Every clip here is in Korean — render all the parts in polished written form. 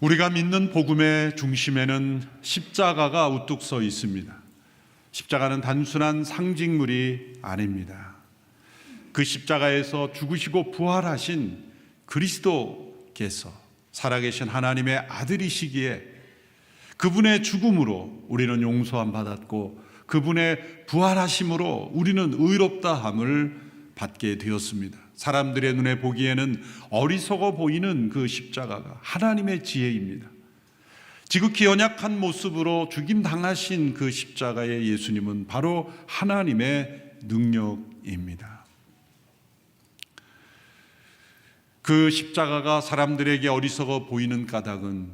우리가 믿는 복음의 중심에는 십자가가 우뚝 서 있습니다. 십자가는 단순한 상징물이 아닙니다. 그 십자가에서 죽으시고 부활하신 그리스도께서 살아계신 하나님의 아들이시기에 그분의 죽음으로 우리는 용서함 받았고 그분의 부활하심으로 우리는 의롭다함을 받게 되었습니다. 사람들의 눈에 보기에는 어리석어 보이는 그 십자가가 하나님의 지혜입니다. 지극히 연약한 모습으로 죽임당하신 그 십자가의 예수님은 바로 하나님의 능력입니다. 그 십자가가 사람들에게 어리석어 보이는 까닭은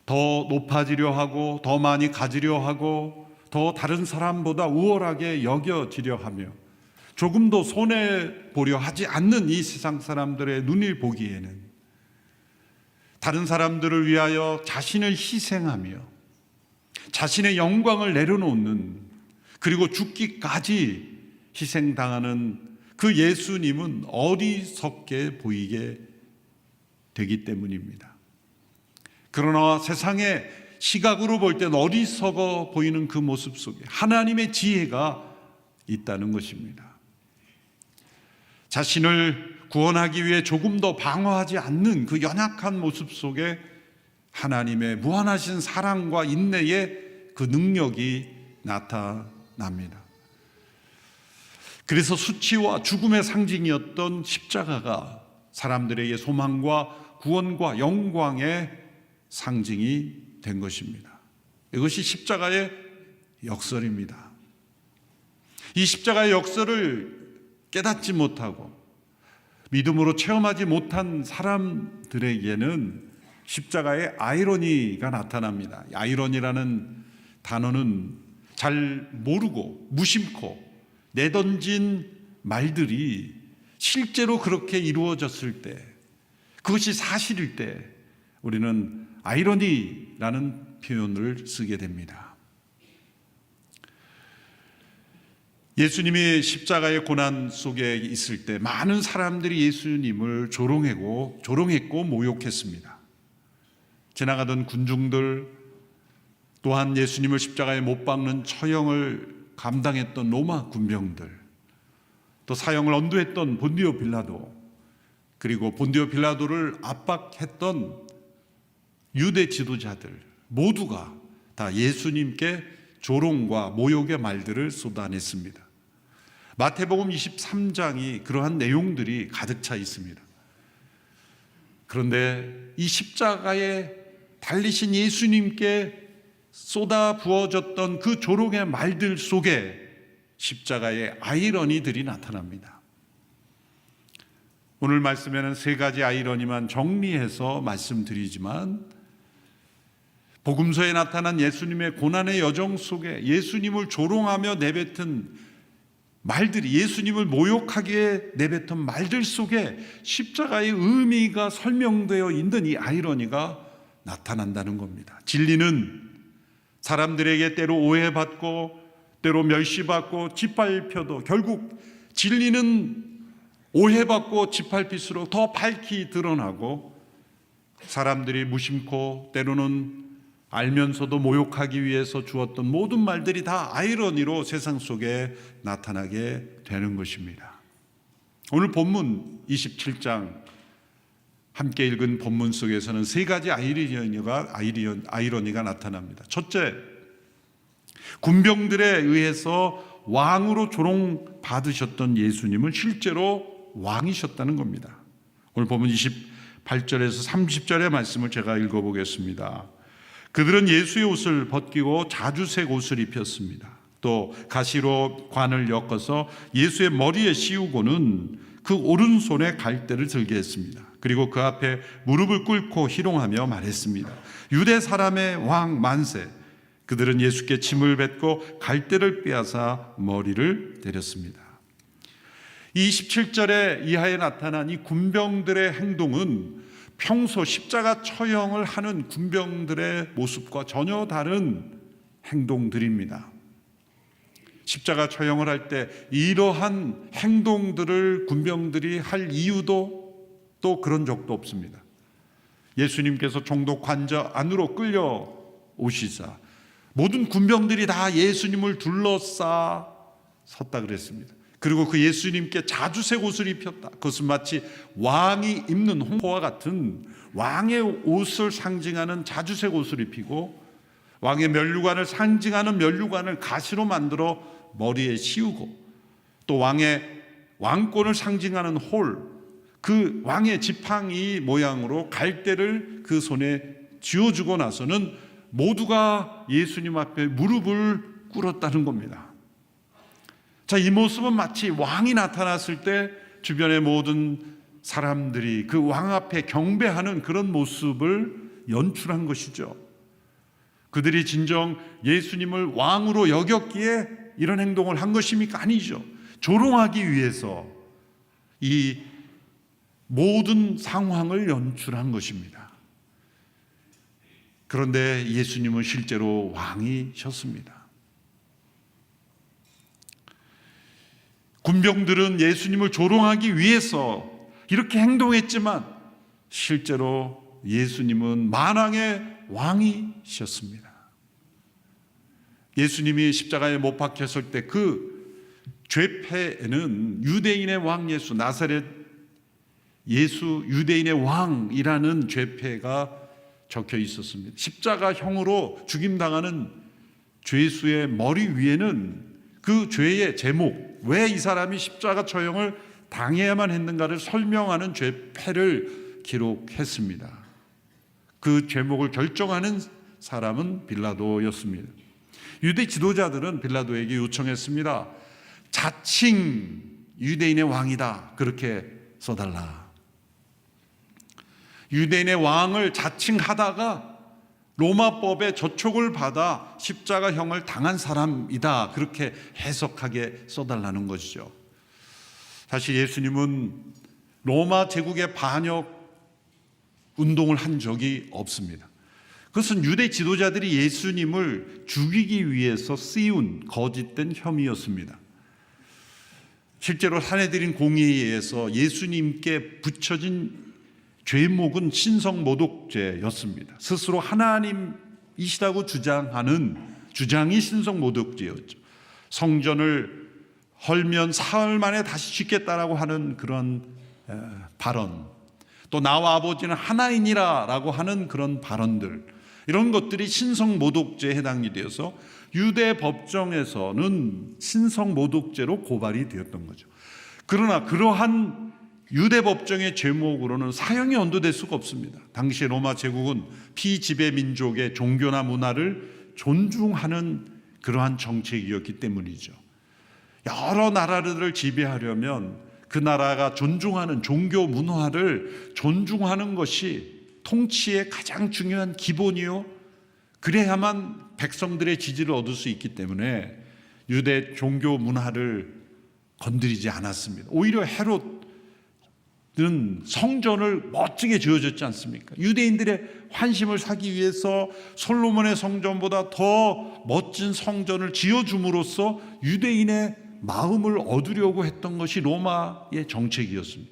더 높아지려 하고 더 많이 가지려 하고 더 다른 사람보다 우월하게 여겨지려 하며 조금 더 손해보려 하지 않는 이 세상 사람들의 눈을 보기에는 다른 사람들을 위하여 자신을 희생하며 자신의 영광을 내려놓는, 그리고 죽기까지 희생당하는 그 예수님은 어리석게 보이게 되기 때문입니다. 그러나 세상의 시각으로 볼 때는 어리석어 보이는 그 모습 속에 하나님의 지혜가 있다는 것입니다. 자신을 구원하기 위해 조금 더 방어하지 않는 그 연약한 모습 속에 하나님의 무한하신 사랑과 인내의 그 능력이 나타납니다. 그래서 수치와 죽음의 상징이었던 십자가가 사람들에게 소망과 구원과 영광의 상징이 된 것입니다. 이것이 십자가의 역설입니다. 이 십자가의 역설을 깨닫지 못하고 믿음으로 체험하지 못한 사람들에게는 십자가의 아이러니가 나타납니다. 아이러니라는 단어는 잘 모르고 무심코 내던진 말들이 실제로 그렇게 이루어졌을 때, 그것이 사실일 때 우리는 아이러니라는 표현을 쓰게 됩니다. 예수님이 십자가의 고난 속에 있을 때 많은 사람들이 예수님을 조롱했고 모욕했습니다. 지나가던 군중들, 또한 예수님을 십자가에 못 박는 처형을 감당했던 로마 군병들, 또 사형을 언도했던 본디오 빌라도, 그리고 본디오 빌라도를 압박했던 유대 지도자들 모두가 다 예수님께 조롱과 모욕의 말들을 쏟아냈습니다. 마태복음 23장이 그러한 내용들이 가득 차 있습니다. 그런데 이 십자가에 달리신 예수님께 쏟아 부어졌던 그 조롱의 말들 속에 십자가의 아이러니들이 나타납니다. 오늘 말씀에는 세 가지 아이러니만 정리해서 말씀드리지만, 복음서에 나타난 예수님의 고난의 여정 속에 예수님을 조롱하며 내뱉은 말들이, 예수님을 모욕하기에 내뱉은 말들 속에 십자가의 의미가 설명되어 있는 이 아이러니가 나타난다는 겁니다. 진리는 사람들에게 때로 오해받고 때로 멸시받고 짓밟혀도 결국 진리는 오해받고 짓밟힐수록 더 밝히 드러나고, 사람들이 무심코 때로는 알면서도 모욕하기 위해서 주었던 모든 말들이 다 아이러니로 세상 속에 나타나게 되는 것입니다. 오늘 본문 27장 함께 읽은 본문 속에서는 세 가지 아이러니가 나타납니다. 첫째, 군병들에 의해서 왕으로 조롱받으셨던 예수님은 실제로 왕이셨다는 겁니다. 오늘 본문 28절에서 30절의 말씀을 제가 읽어보겠습니다. 그들은 예수의 옷을 벗기고 자주색 옷을 입혔습니다. 또 가시로 관을 엮어서 예수의 머리에 씌우고는 그 오른손에 갈대를 들게 했습니다. 그리고 그 앞에 무릎을 꿇고 희롱하며 말했습니다. 유대 사람의 왕 만세. 그들은 예수께 침을 뱉고 갈대를 빼앗아 머리를 때렸습니다. 이 17절에 이하에 나타난 이 군병들의 행동은 평소 십자가 처형을 하는 군병들의 모습과 전혀 다른 행동들입니다. 십자가 처형을 할 때 이러한 행동들을 군병들이 할 이유도 또 그런 적도 없습니다. 예수님께서 종도 관저 안으로 끌려 오시자 모든 군병들이 다 예수님을 둘러싸 섰다 그랬습니다. 그리고 그 예수님께 자주색 옷을 입혔다. 그것은 마치 왕이 입는 홍보와 같은 왕의 옷을 상징하는 자주색 옷을 입히고 왕의 면류관을 상징하는 면류관을 가시로 만들어 머리에 씌우고 또 왕의 왕권을 상징하는 홀, 그 왕의 지팡이 모양으로 갈대를 그 손에 쥐어주고 나서는 모두가 예수님 앞에 무릎을 꿇었다는 겁니다. 자, 이 모습은 마치 왕이 나타났을 때 주변의 모든 사람들이 그 왕 앞에 경배하는 그런 모습을 연출한 것이죠. 그들이 진정 예수님을 왕으로 여겼기에 이런 행동을 한 것입니까? 아니죠. 조롱하기 위해서 이 모든 상황을 연출한 것입니다. 그런데 예수님은 실제로 왕이셨습니다. 군병들은 예수님을 조롱하기 위해서 이렇게 행동했지만 실제로 예수님은 만왕의 왕이셨습니다. 예수님이 십자가에 못 박혔을 때 그 죄패에는 유대인의 왕 예수, 나사렛 예수 유대인의 왕이라는 죄패가 적혀 있었습니다. 십자가형으로 죽임당하는 죄수의 머리 위에는 그 죄의 제목, 왜 이 사람이 십자가 처형을 당해야만 했는가를 설명하는 죄패를 기록했습니다. 그 제목을 결정하는 사람은 빌라도였습니다. 유대 지도자들은 빌라도에게 요청했습니다. 자칭 유대인의 왕이다, 그렇게 써달라. 유대인의 왕을 자칭하다가 로마법의 저촉을 받아 십자가형을 당한 사람이다, 그렇게 해석하게 써달라는 것이죠. 사실 예수님은 로마 제국의 반역 운동을 한 적이 없습니다. 그것은 유대 지도자들이 예수님을 죽이기 위해서 씌운 거짓된 혐의였습니다. 실제로 사내들인 공의에 의해서 예수님께 붙여진 죄목은 신성모독죄였습니다. 스스로 하나님이시라고 주장이 신성모독죄였죠. 성전을 헐면 사흘 만에 다시 짓겠다라고 하는 그런 발언, 또 나와 아버지는 하나이니라라고 하는 그런 발언들, 이런 것들이 신성모독죄에 해당이 되어서 유대 법정에서는 신성모독죄로 고발이 되었던 거죠. 그러나 그러한 유대 법정의 죄목으로는 사형이 언도될 수가 없습니다. 당시 로마 제국은 피지배 민족의 종교나 문화를 존중하는 그러한 정책이었기 때문이죠. 여러 나라를 지배하려면 그 나라가 존중하는 종교 문화를 존중하는 것이 통치의 가장 중요한 기본이요, 그래야만 백성들의 지지를 얻을 수 있기 때문에 유대 종교 문화를 건드리지 않았습니다. 오히려 헤롯은 성전을 멋지게 지어줬지 않습니까? 유대인들의 환심을 사기 위해서 솔로몬의 성전보다 더 멋진 성전을 지어줌으로써 유대인의 마음을 얻으려고 했던 것이 로마의 정책이었습니다.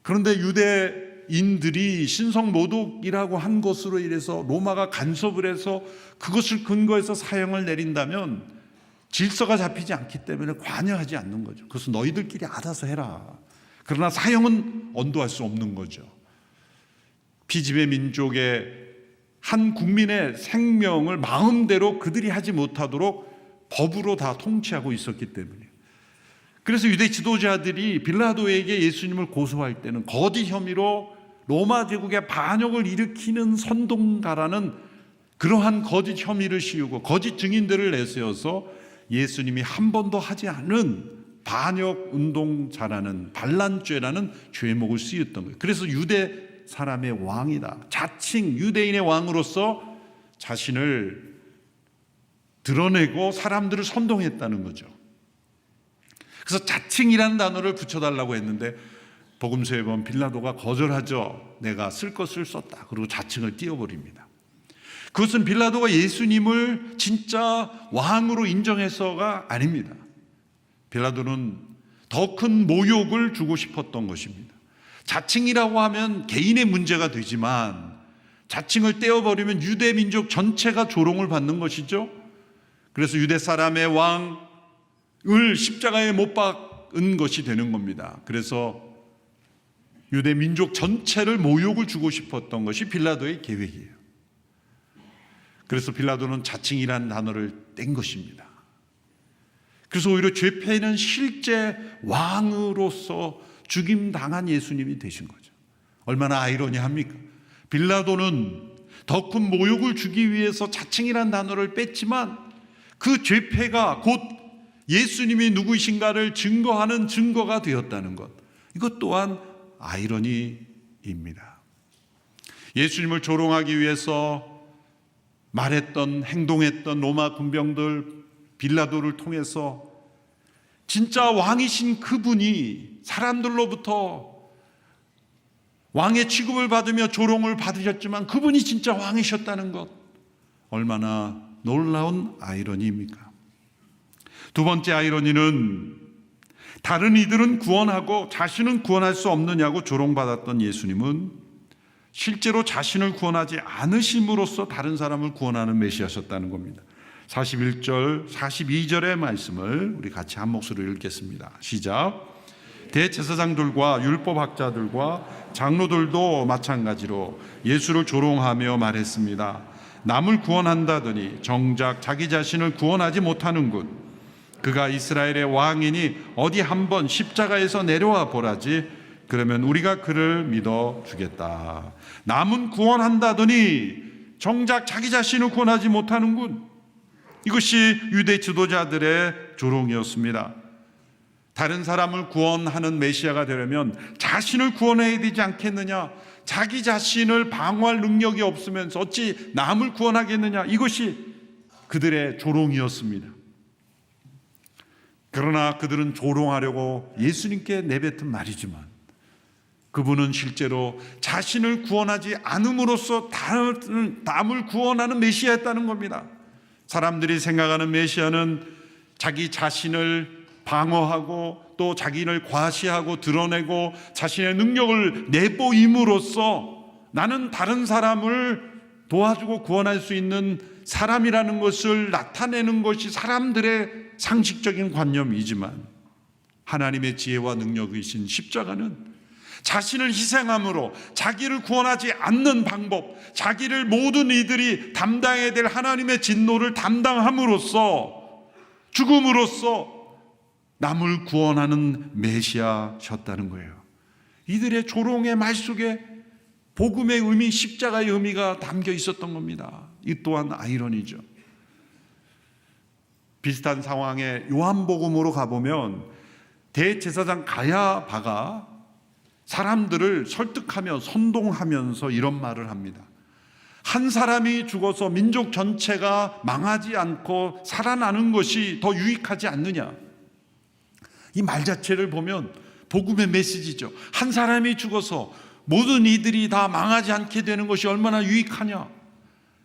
그런데 유대인들이 신성모독이라고 한 것으로 인해서 로마가 간섭을 해서 그것을 근거해서 사형을 내린다면 질서가 잡히지 않기 때문에 관여하지 않는 거죠. 그것은 너희들끼리 알아서 해라. 그러나 사형은 언도할 수 없는 거죠. 피지배 민족의 한 국민의 생명을 마음대로 그들이 하지 못하도록 법으로 다 통치하고 있었기 때문에. 그래서 유대 지도자들이 빌라도에게 예수님을 고소할 때는 거짓 혐의로 로마 제국의 반역을 일으키는 선동가라는 그러한 거짓 혐의를 씌우고 거짓 증인들을 내세워서 예수님이 한 번도 하지 않은 반역 운동자라는 반란죄라는 죄목을 씌웠던 거예요. 그래서 유대 사람의 왕이다, 자칭 유대인의 왕으로서 자신을 드러내고 사람들을 선동했다는 거죠. 그래서 자칭이라는 단어를 붙여달라고 했는데 복음서에 보면 빌라도가 거절하죠. 내가 쓸 것을 썼다. 그리고 자칭을 띄워버립니다. 그것은 빌라도가 예수님을 진짜 왕으로 인정해서가 아닙니다. 빌라도는 더 큰 모욕을 주고 싶었던 것입니다. 자칭이라고 하면 개인의 문제가 되지만 자칭을 떼어버리면 유대 민족 전체가 조롱을 받는 것이죠. 그래서 유대 사람의 왕을 십자가에 못 박은 것이 되는 겁니다. 그래서 유대 민족 전체를 모욕을 주고 싶었던 것이 빌라도의 계획이에요. 그래서 빌라도는 자칭이라는 단어를 뗀 것입니다. 그래서 오히려 죄패는 실제 왕으로서 죽임당한 예수님이 되신 거죠. 얼마나 아이러니합니까? 빌라도는 더 큰 모욕을 주기 위해서 자칭이라는 단어를 뺐지만 그 죄패가 곧 예수님이 누구이신가를 증거하는 증거가 되었다는 것, 이것 또한 아이러니입니다. 예수님을 조롱하기 위해서 말했던, 행동했던 로마 군병들, 빌라도를 통해서 진짜 왕이신 그분이 사람들로부터 왕의 취급을 받으며 조롱을 받으셨지만 그분이 진짜 왕이셨다는 것, 얼마나 놀라운 아이러니입니까? 두 번째 아이러니는 다른 이들은 구원하고 자신은 구원할 수 없느냐고 조롱받았던 예수님은 실제로 자신을 구원하지 않으심으로써 다른 사람을 구원하는 메시아셨다는 겁니다. 41절, 42절의 말씀을 우리 같이 한 목소리로 읽겠습니다. 시작. 대제사장들과 율법학자들과 장로들도 마찬가지로 예수를 조롱하며 말했습니다. 남을 구원한다더니 정작 자기 자신을 구원하지 못하는군. 그가 이스라엘의 왕이니 어디 한번 십자가에서 내려와 보라지. 그러면 우리가 그를 믿어주겠다. 남은 구원한다더니 정작 자기 자신을 구원하지 못하는군. 이것이 유대 지도자들의 조롱이었습니다. 다른 사람을 구원하는 메시아가 되려면 자신을 구원해야 되지 않겠느냐, 자기 자신을 방어할 능력이 없으면서 어찌 남을 구원하겠느냐, 이것이 그들의 조롱이었습니다. 그러나 그들은 조롱하려고 예수님께 내뱉은 말이지만 그분은 실제로 자신을 구원하지 않음으로써 남을 구원하는 메시아였다는 겁니다. 사람들이 생각하는 메시아는 자기 자신을 방어하고 또 자기를 과시하고 드러내고 자신의 능력을 내보임으로써 나는 다른 사람을 도와주고 구원할 수 있는 사람이라는 것을 나타내는 것이 사람들의 상식적인 관념이지만 하나님의 지혜와 능력이신 십자가는 자신을 희생함으로 자기를 구원하지 않는 방법, 자기를 모든 이들이 담당해야 될 하나님의 진노를 담당함으로써 죽음으로써 남을 구원하는 메시아셨다는 거예요. 이들의 조롱의 말 속에 복음의 의미, 십자가의 의미가 담겨 있었던 겁니다. 이 또한 아이러니죠. 비슷한 상황에 요한복음으로 가보면 대제사장 가야바가 사람들을 설득하며 선동하면서 이런 말을 합니다. 한 사람이 죽어서 민족 전체가 망하지 않고 살아나는 것이 더 유익하지 않느냐. 이 말 자체를 보면 복음의 메시지죠. 한 사람이 죽어서 모든 이들이 다 망하지 않게 되는 것이 얼마나 유익하냐.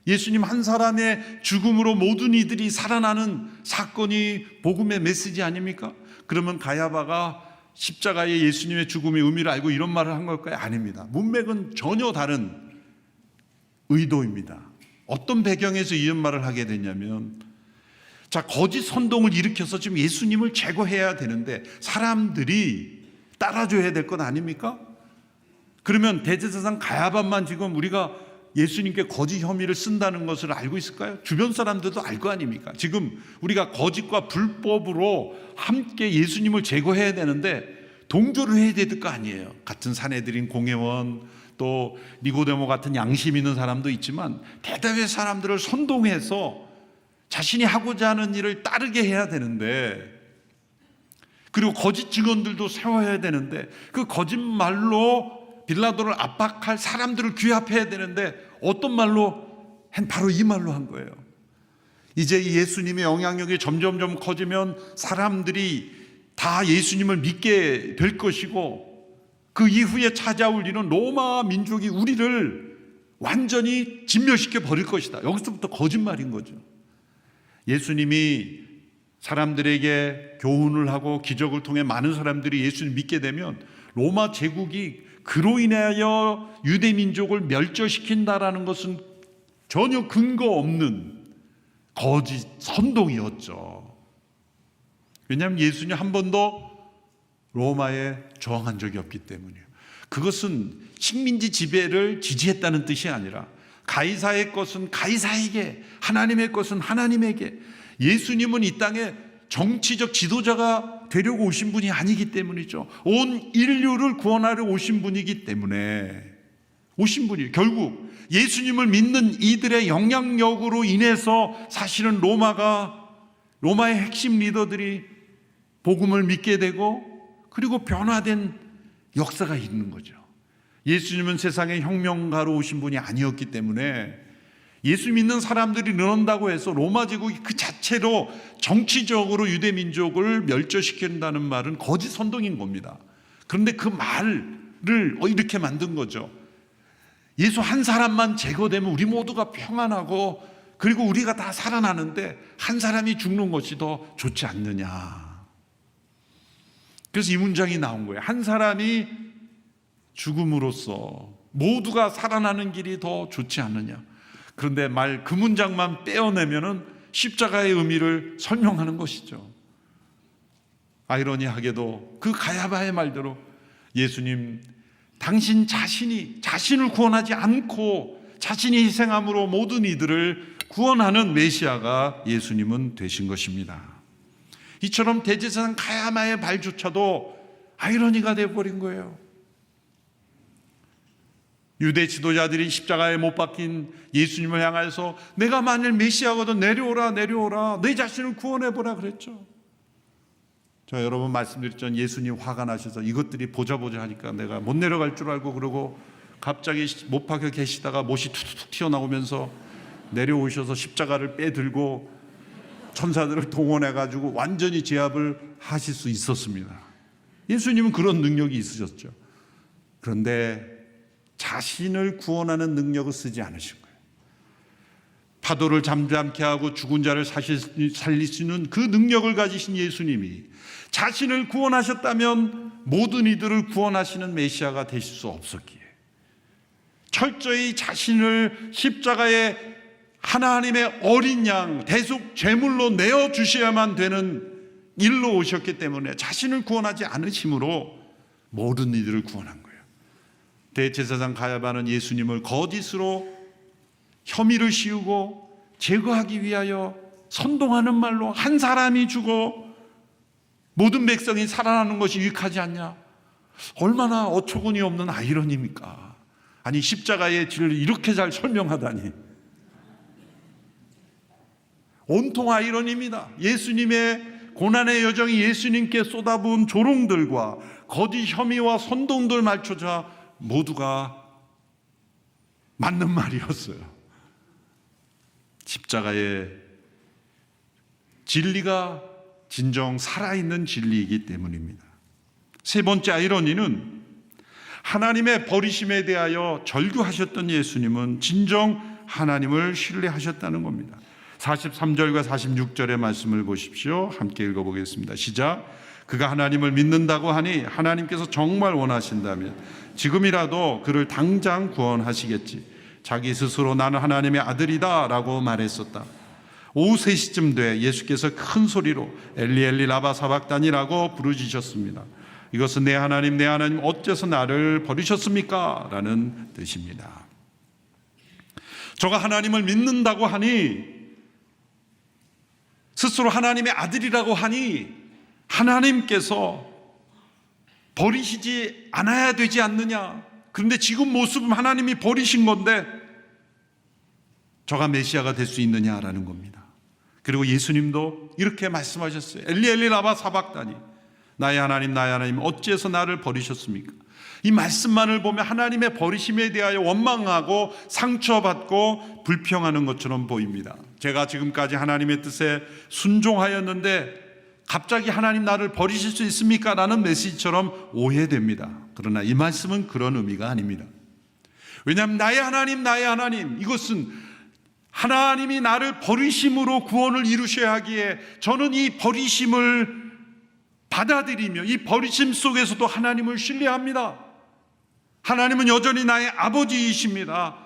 예수님 한 사람의 죽음으로 모든 이들이 살아나는 사건이 복음의 메시지 아닙니까? 그러면 가야바가 십자가의 예수님의 죽음의 의미를 알고 이런 말을 한 걸까요? 아닙니다. 문맥은 전혀 다른 의도입니다. 어떤 배경에서 이런 말을 하게 되냐면, 자, 거짓 선동을 일으켜서 지금 예수님을 제거해야 되는데 사람들이 따라줘야 될 것 아닙니까? 그러면 대제사장 가야바만 지금 우리가 예수님께 거짓 혐의를 쓴다는 것을 알고 있을까요? 주변 사람들도 알 거 아닙니까? 지금 우리가 거짓과 불법으로 함께 예수님을 제거해야 되는데 동조를 해야 될 거 아니에요. 같은 사내들인 공회원, 또 니고데모 같은 양심 있는 사람도 있지만 대다수의 사람들을 선동해서 자신이 하고자 하는 일을 따르게 해야 되는데, 그리고 거짓 증언들도 세워야 되는데 그 거짓말로 빌라도를 압박할 사람들을 규합해야 되는데 어떤 말로? 바로 이 말로 한 거예요. 이제 예수님의 영향력이 점점점 커지면 사람들이 다 예수님을 믿게 될 것이고 그 이후에 찾아올 일은 로마 민족이 우리를 완전히 진멸시켜 버릴 것이다. 여기서부터 거짓말인 거죠. 예수님이 사람들에게 교훈을 하고 기적을 통해 많은 사람들이 예수를 믿게 되면 로마 제국이 그로 인하여 유대 민족을 멸절시킨다라는 것은 전혀 근거 없는 거짓 선동이었죠. 왜냐하면 예수님 한 번도 로마에 저항한 적이 없기 때문이에요. 그것은 식민지 지배를 지지했다는 뜻이 아니라 가이사의 것은 가이사에게, 하나님의 것은 하나님에게, 예수님은 이 땅에 정치적 지도자가 되려고 오신 분이 아니기 때문이죠. 온 인류를 구원하려 오신 분이기 때문에 오신 분이, 결국 예수님을 믿는 이들의 영향력으로 인해서 사실은 로마의 핵심 리더들이 복음을 믿게 되고 그리고 변화된 역사가 있는 거죠. 예수님은 세상의 혁명가로 오신 분이 아니었기 때문에 예수 믿는 사람들이 늘어난다고 해서 로마 제국이 그 자체로 정치적으로 유대 민족을 멸절시킨다는 말은 거짓 선동인 겁니다. 그런데 그 말을 이렇게 만든 거죠. 예수 한 사람만 제거되면 우리 모두가 평안하고 그리고 우리가 다 살아나는데 한 사람이 죽는 것이 더 좋지 않느냐. 그래서 이 문장이 나온 거예요. 한 사람이 죽음으로써 모두가 살아나는 길이 더 좋지 않느냐. 그런데 그 문장만 떼어내면은 십자가의 의미를 설명하는 것이죠. 아이러니하게도 그 가야바의 말대로 예수님, 당신 자신을 구원하지 않고 자신이 희생함으로 모든 이들을 구원하는 메시아가 예수님은 되신 것입니다. 이처럼 대제사장 가야바의 말조차도 아이러니가 되어버린 거예요. 유대 지도자들이 십자가에 못 박힌 예수님을 향해서 내가 만일 메시아거든 내려오라 내 자신을 구원해보라 그랬죠. 저 여러 번 말씀드렸죠. 예수님 화가 나셔서 이것들이 보자 하니까 내가 못 내려갈 줄 알고 그러고 갑자기 못 박혀 계시다가 못이 툭툭 튀어나오면서 내려오셔서 십자가를 빼들고 천사들을 동원해가지고 완전히 제압을 하실 수 있었습니다. 예수님은 그런 능력이 있으셨죠. 그런데 자신을 구원하는 능력을 쓰지 않으신 거예요. 파도를 잠잠케 하고 죽은 자를 살릴 수 있는 그 능력을 가지신 예수님이 자신을 구원하셨다면 모든 이들을 구원하시는 메시아가 되실 수 없었기에 철저히 자신을 십자가에 하나님의 어린 양 대속 제물로 내어주셔야만 되는 일로 오셨기 때문에 자신을 구원하지 않으심으로 모든 이들을 구원한 거예요. 대제사장 가야바는 예수님을 거짓으로 혐의를 씌우고 제거하기 위하여 선동하는 말로 한 사람이 죽어 모든 백성이 살아나는 것이 유익하지 않냐. 얼마나 어처구니 없는 아이러니입니까? 아니 십자가의 진리를 이렇게 잘 설명하다니. 온통 아이러니입니다. 예수님의 고난의 여정이 예수님께 쏟아부은 조롱들과 거짓 혐의와 선동들 말조차 모두가 맞는 말이었어요. 십자가의 진리가 진정 살아있는 진리이기 때문입니다. 세 번째 아이러니는 하나님의 버리심에 대하여 절규하셨던 예수님은 진정 하나님을 신뢰하셨다는 겁니다. 43절과 46절의 말씀을 보십시오. 함께 읽어보겠습니다. 시작. 그가 하나님을 믿는다고 하니 하나님께서 정말 원하신다면 지금이라도 그를 당장 구원하시겠지. 자기 스스로 나는 하나님의 아들이다 라고 말했었다. 오후 3시쯤 돼 예수께서 큰 소리로 엘리 엘리 라바 사박다니라고 부르짖으셨습니다. 이것은 내 하나님 어째서 나를 버리셨습니까? 라는 뜻입니다. 저가 하나님을 믿는다고 하니 스스로 하나님의 아들이라고 하니 하나님께서 버리시지 않아야 되지 않느냐. 그런데 지금 모습은 하나님이 버리신 건데 저가 메시아가 될 수 있느냐라는 겁니다. 그리고 예수님도 이렇게 말씀하셨어요. 엘리 엘리 라바 사박다니. 나의 하나님 어째서 나를 버리셨습니까? 이 말씀만을 보면 하나님의 버리심에 대하여 원망하고 상처받고 불평하는 것처럼 보입니다. 제가 지금까지 하나님의 뜻에 순종하였는데 갑자기 하나님 나를 버리실 수 있습니까? 라는 메시지처럼 오해됩니다. 그러나 이 말씀은 그런 의미가 아닙니다. 왜냐하면 나의 하나님 이것은 하나님이 나를 버리심으로 구원을 이루셔야 하기에 저는 이 버리심을 받아들이며 이 버리심 속에서도 하나님을 신뢰합니다. 하나님은 여전히 나의 아버지이십니다.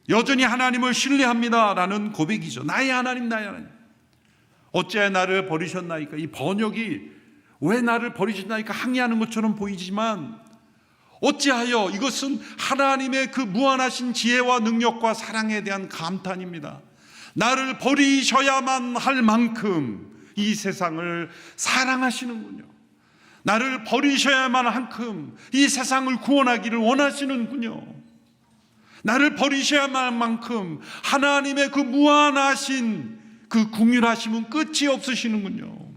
여전히 하나님을 신뢰합니다 라는 고백이죠. 나의 하나님, 나의 하나님. 어찌하여 나를 버리셨나이까? 이 번역이 왜 나를 버리셨나이까 항의하는 것처럼 보이지만, 어찌하여, 이것은 하나님의 그 무한하신 지혜와 능력과 사랑에 대한 감탄입니다. 나를 버리셔야만 할 만큼 이 세상을 사랑하시는군요. 나를 버리셔야만 할 만큼 이 세상을 구원하기를 원하시는군요. 나를 버리셔야만 할 만큼 하나님의 그 무한하신 그 긍휼하심은 끝이 없으시는군요.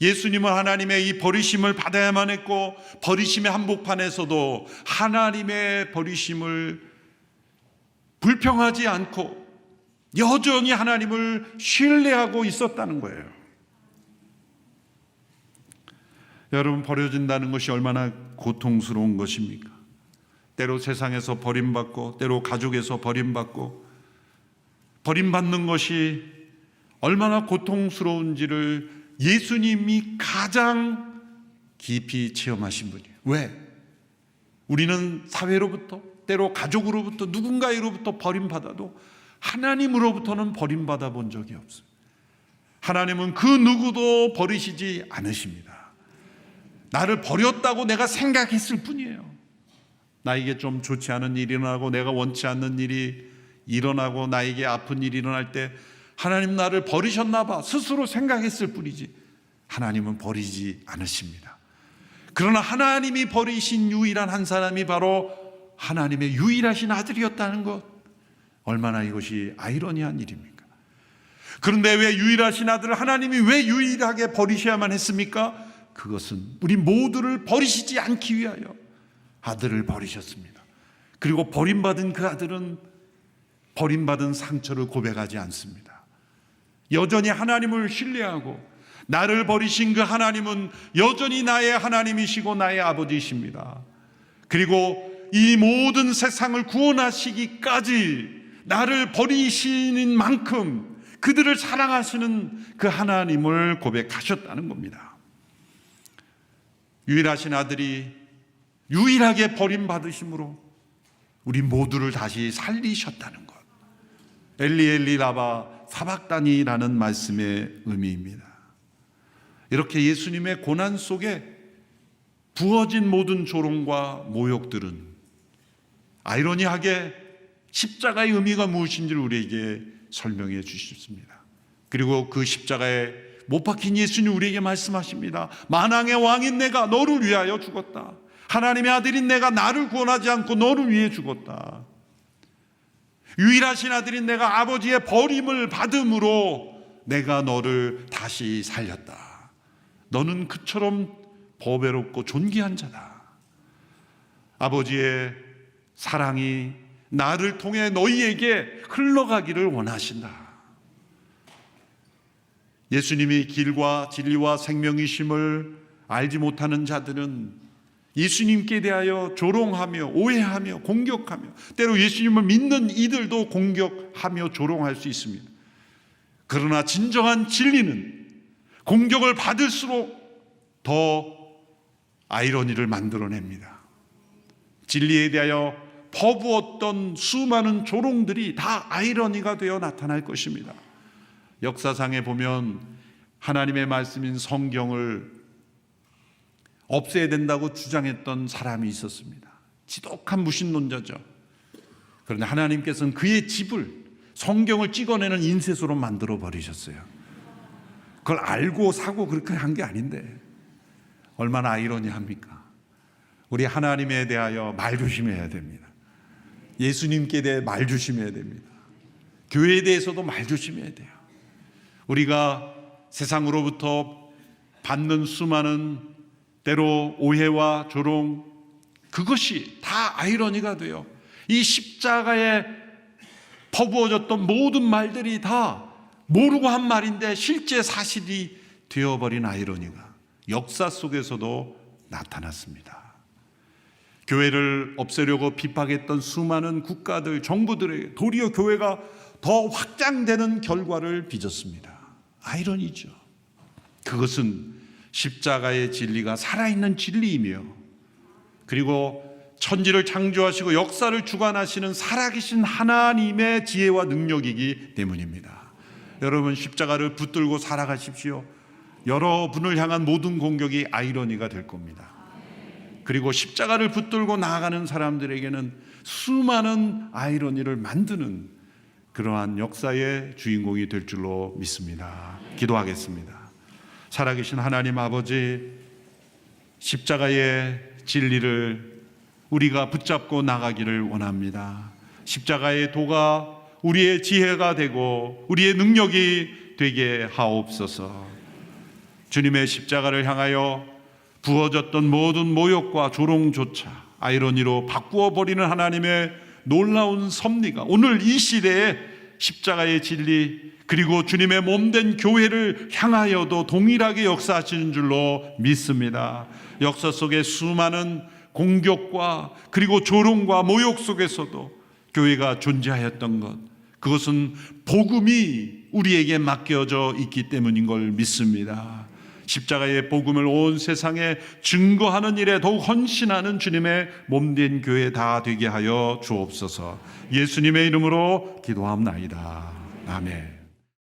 예수님은 하나님의 이 버리심을 받아야만 했고, 버리심의 한복판에서도 하나님의 버리심을 불평하지 않고 여전히 하나님을 신뢰하고 있었다는 거예요. 여러분, 버려진다는 것이 얼마나 고통스러운 것입니까? 때로 세상에서 버림받고, 때로 가족에서 버림받고, 버림받는 것이 얼마나 고통스러운지를 예수님이 가장 깊이 체험하신 분이에요. 왜? 우리는 사회로부터, 때로 가족으로부터, 누군가로부터 버림받아도 하나님으로부터는 버림받아 본 적이 없어요. 하나님은 그 누구도 버리시지 않으십니다. 나를 버렸다고 내가 생각했을 뿐이에요. 나에게 좀 좋지 않은 일이 일어나고, 내가 원치 않는 일이 일어나고, 나에게 아픈 일이 일어날 때 하나님 나를 버리셨나 봐 스스로 생각했을 뿐이지, 하나님은 버리지 않으십니다. 그러나 하나님이 버리신 유일한 한 사람이 바로 하나님의 유일하신 아들이었다는 것, 얼마나 이것이 아이러니한 일입니까? 그런데 왜 유일하신 아들을 하나님이 왜 유일하게 버리셔야만 했습니까? 그것은 우리 모두를 버리시지 않기 위하여 아들을 버리셨습니다. 그리고 버림받은 그 아들은 버림받은 상처를 고백하지 않습니다. 여전히 하나님을 신뢰하고, 나를 버리신 그 하나님은 여전히 나의 하나님이시고 나의 아버지이십니다. 그리고 이 모든 세상을 구원하시기까지 나를 버리시는 만큼 그들을 사랑하시는 그 하나님을 고백하셨다는 겁니다. 유일하신 아들이 유일하게 버림받으심으로 우리 모두를 다시 살리셨다는 것, 엘리 엘리 라마 사박다니라는 말씀의 의미입니다. 이렇게 예수님의 고난 속에 부어진 모든 조롱과 모욕들은 아이러니하게 십자가의 의미가 무엇인지를 우리에게 설명해 주셨습니다. 그리고 그 십자가에 못 박힌 예수님 우리에게 말씀하십니다. 만왕의 왕인 내가 너를 위하여 죽었다. 하나님의 아들인 내가 나를 구원하지 않고 너를 위해 죽었다. 유일하신 아들인 내가 아버지의 버림을 받음으로 내가 너를 다시 살렸다. 너는 그처럼 보배롭고 존귀한 자다. 아버지의 사랑이 나를 통해 너희에게 흘러가기를 원하신다. 예수님이 길과 진리와 생명이심을 알지 못하는 자들은 예수님께 대하여 조롱하며 오해하며 공격하며, 때로 예수님을 믿는 이들도 공격하며 조롱할 수 있습니다. 그러나 진정한 진리는 공격을 받을수록 더 아이러니를 만들어냅니다. 진리에 대하여 퍼부었던 수많은 조롱들이 다 아이러니가 되어 나타날 것입니다. 역사상에 보면 하나님의 말씀인 성경을 없애야 된다고 주장했던 사람이 있었습니다. 지독한 무신론자죠. 그런데 하나님께서는 그의 집을, 성경을 찍어내는 인쇄소로 만들어 버리셨어요. 그걸 알고 사고 그렇게 한 게 아닌데 얼마나 아이러니합니까? 우리 하나님에 대하여 말 조심해야 됩니다. 예수님께 대해 말 조심해야 됩니다. 교회에 대해서도 말 조심해야 돼요. 우리가 세상으로부터 받는 수많은 때로 오해와 조롱, 그것이 다 아이러니가 돼요. 이 십자가에 퍼부어졌던 모든 말들이 다 모르고 한 말인데 실제 사실이 되어버린 아이러니가 역사 속에서도 나타났습니다. 교회를 없애려고 핍박했던 수많은 국가들, 정부들에게 도리어 교회가 더 확장되는 결과를 빚었습니다. 아이러니죠. 그것은 십자가의 진리가 살아있는 진리이며, 그리고 천지를 창조하시고 역사를 주관하시는 살아계신 하나님의 지혜와 능력이기 때문입니다. 여러분, 십자가를 붙들고 살아가십시오. 여러분을 향한 모든 공격이 아이러니가 될 겁니다. 그리고 십자가를 붙들고 나아가는 사람들에게는 수많은 아이러니를 만드는 그러한 역사의 주인공이 될 줄로 믿습니다. 기도하겠습니다. 살아계신 하나님 아버지, 십자가의 진리를 우리가 붙잡고 나가기를 원합니다. 십자가의 도가 우리의 지혜가 되고 우리의 능력이 되게 하옵소서. 주님의 십자가를 향하여 부어졌던 모든 모욕과 조롱조차 아이러니로 바꾸어 버리는 하나님의 놀라운 섭리가 오늘 이 시대에 십자가의 진리 그리고 주님의 몸된 교회를 향하여도 동일하게 역사하시는 줄로 믿습니다. 역사 속에 수많은 공격과 그리고 조롱과 모욕 속에서도 교회가 존재하였던 것, 그것은 복음이 우리에게 맡겨져 있기 때문인 걸 믿습니다. 십자가의 복음을 온 세상에 증거하는 일에 더욱 헌신하는 주님의 몸된 교회 다 되게 하여 주옵소서. 예수님의 이름으로 기도합나이다. 아멘.